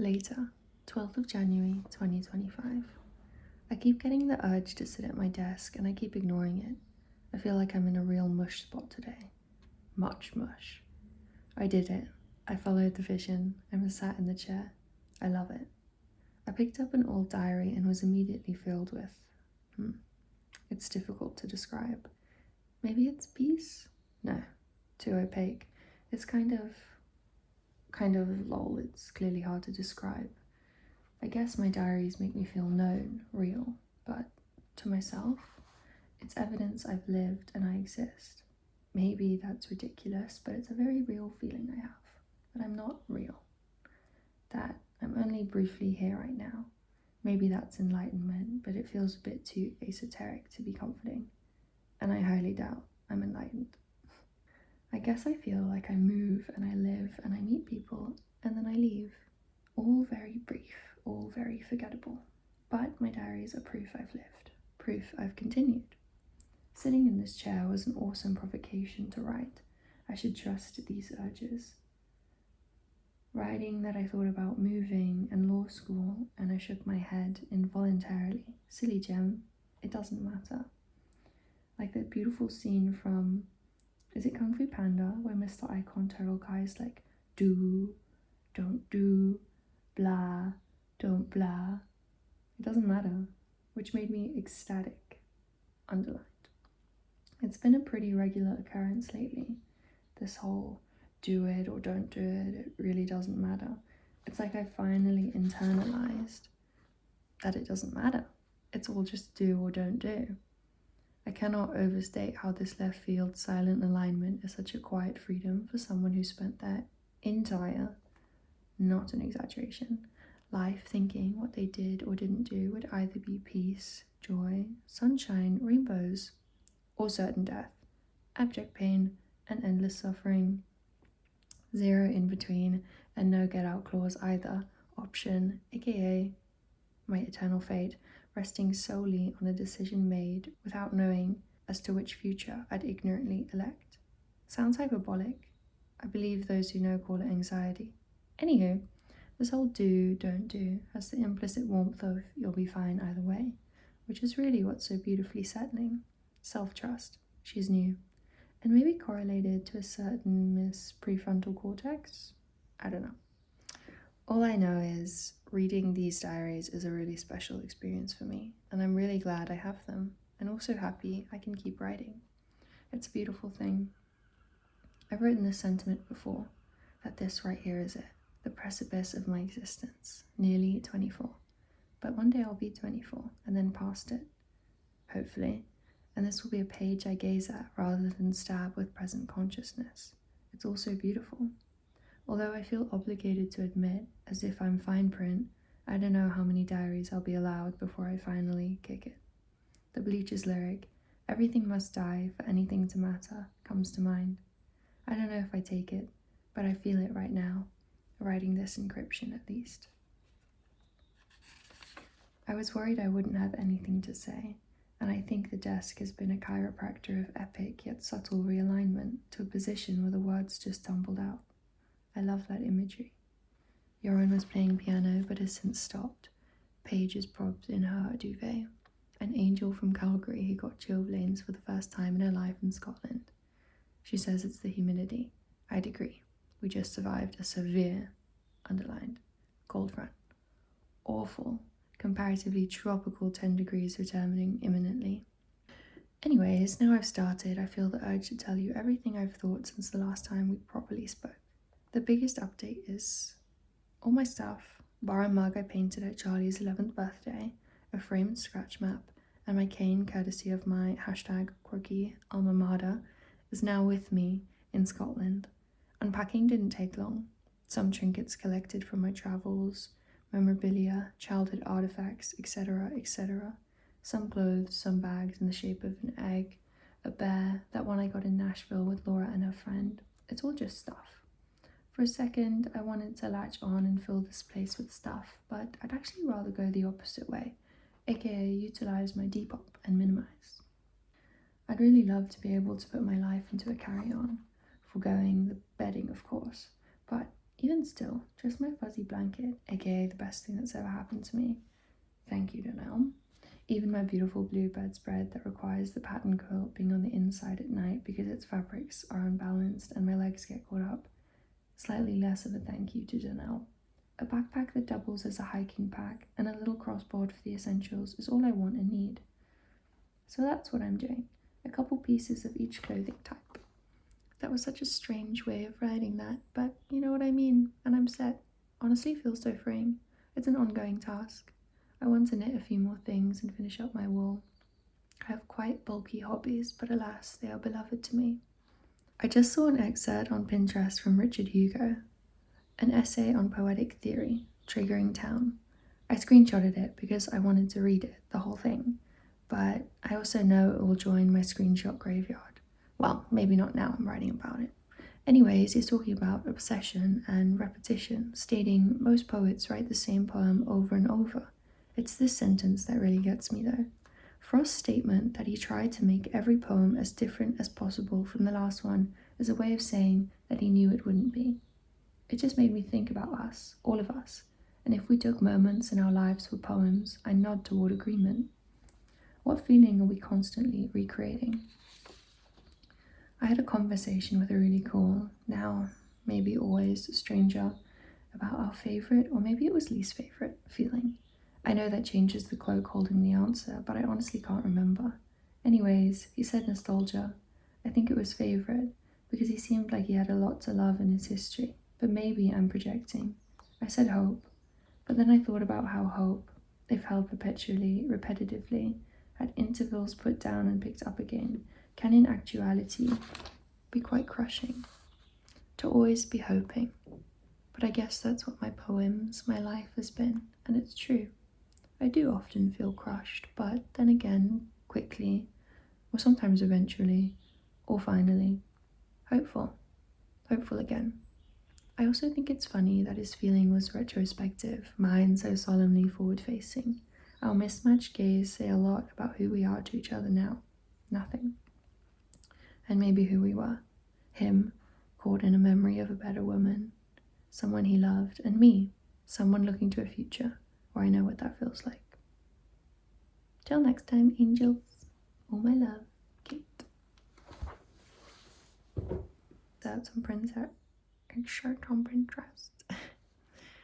Later, 12th of January 2025. I keep getting the urge to sit at my desk and I keep ignoring it. I feel like I'm in a real mush spot today. Much mush. I did it. I followed the vision. I was sat in the chair. I love it. I picked up an old diary and was immediately filled with, it's difficult to describe. Maybe it's peace? No, too opaque. It's kind of lol, it's clearly hard to describe. I guess my diaries make me feel known, real, but to myself, it's evidence I've lived and I exist. Maybe that's ridiculous, but it's a very real feeling I have, that I'm not real, that I'm only briefly here right now. Maybe that's enlightenment, but it feels a bit too esoteric to be comforting, and I highly doubt I'm enlightened. I guess I feel like I move and I live and I meet people and then I leave. All very brief, all very forgettable. But my diaries are proof I've lived, proof I've continued. Sitting in this chair was an awesome provocation to write. I should trust these urges. Writing that I thought about moving and law school, and I shook my head involuntarily. Silly gem, it doesn't matter. Like that beautiful scene from, is it Kung Fu Panda, where Mr. Icon Turtle Guy is like, do, don't do, blah, don't blah. It doesn't matter, which made me ecstatic, underlined. It's been a pretty regular occurrence lately, this whole do it or don't do it, it really doesn't matter. It's like I finally internalized that it doesn't matter. It's all just do or don't do. I cannot overstate how this left field silent alignment is such a quiet freedom for someone who spent their entire, not an exaggeration, life thinking what they did or didn't do would either be peace, joy, sunshine, rainbows, or certain death, abject pain, and endless suffering. Zero in between, and no get out clause either. Option, aka my eternal fate, resting solely on a decision made without knowing as to which future I'd ignorantly elect. Sounds hyperbolic. I believe those who know call it anxiety. Anywho, this whole do, don't do has the implicit warmth of you'll be fine either way, which is really what's so beautifully settling. Self-trust. She's new. And maybe correlated to a certain Miss Prefrontal Cortex? I don't know. All I know is reading these diaries is a really special experience for me, and I'm really glad I have them, and also happy I can keep writing. It's a beautiful thing. I've written this sentiment before, that this right here is it, the precipice of my existence, nearly 24. But one day I'll be 24, and then past it, hopefully. And this will be a page I gaze at rather than stab with present consciousness. It's also beautiful. Although I feel obligated to admit, as if I'm fine print, I don't know how many diaries I'll be allowed before I finally kick it. The Bleachers lyric, everything must die for anything to matter, comes to mind. I don't know if I take it, but I feel it right now, writing this encryption at least. I was worried I wouldn't have anything to say, and I think the desk has been a chiropractor of epic yet subtle realignment to a position where the words just tumbled out. I love that imagery. Yoren was playing piano but has since stopped. Paige is propped in her duvet. An angel from Calgary who got chilblains for the first time in her life in Scotland. She says it's the humidity. I'd agree. We just survived a severe, underlined, cold front. Awful. Comparatively tropical 10 degrees returning imminently. Anyways, now I've started, I feel the urge to tell you everything I've thought since the last time we properly spoke. The biggest update is all my stuff, bar a mug I painted at Charlie's 11th birthday, a framed scratch map, and my cane courtesy of my #quirky alma mater, is now with me in Scotland. Unpacking didn't take long. Some trinkets collected from my travels, memorabilia, childhood artifacts, etc., etc. Some clothes, some bags in the shape of an egg, a bear, that one I got in Nashville with Laura and her friend. It's all just stuff. For a second, I wanted to latch on and fill this place with stuff, but I'd actually rather go the opposite way, aka utilize my Depop and minimize. I'd really love to be able to put my life into a carry-on, foregoing the bedding of course, but Even still, just my fuzzy blanket, aka the best thing that's ever happened to me. Thank you, Donnell. Even my beautiful blue bedspread that requires the pattern quilt being on the inside at night because its fabrics are unbalanced and my legs get caught up. Slightly less of a thank you to Donnell. A backpack that doubles as a hiking pack and a little crossboard for the essentials is all I want and need. So that's what I'm doing. A couple pieces of each clothing type. That was such a strange way of writing that, but you know what I mean, and I'm set. Honestly feels so freeing. It's an ongoing task. I want to knit a few more things and finish up my wool. I have quite bulky hobbies, but alas, they are beloved to me. I just saw an excerpt on Pinterest from Richard Hugo, an essay on poetic theory, Triggering Town. I screenshotted it because I wanted to read it, the whole thing, but I also know it will join my screenshot graveyard. Well, maybe not now I'm writing about it. Anyways, he's talking about obsession and repetition, stating most poets write the same poem over and over. It's this sentence that really gets me though. Frost's statement that he tried to make every poem as different as possible from the last one is a way of saying that he knew it wouldn't be. It just made me think about us, all of us, and if we took moments in our lives for poems, I nod toward agreement. What feeling are we constantly recreating? I had a conversation with a really cool, now maybe always, stranger about our favourite, or maybe it was least favourite, feeling. I know that changes the cloak holding the answer, but I honestly can't remember. Anyways, he said nostalgia. I think it was favourite, because he seemed like he had a lot to love in his history, but maybe I'm projecting. I said hope, but then I thought about how hope, if held perpetually, repetitively, at intervals put down and picked up again, can in actuality be quite crushing. To always be hoping. But I guess that's what my poems, my life has been, and it's true. I do often feel crushed, but then again, quickly, or sometimes eventually, or finally, hopeful. Hopeful again. I also think it's funny that his feeling was retrospective, mine so solemnly forward-facing. Our mismatched gaze say a lot about who we are to each other now. Nothing. And maybe who we were. Him, caught in a memory of a better woman, someone he loved, and me, someone looking to a future where I know what that feels like. Till next time, angels. All my love, Kate. That's on Prince shirt on Pinterest.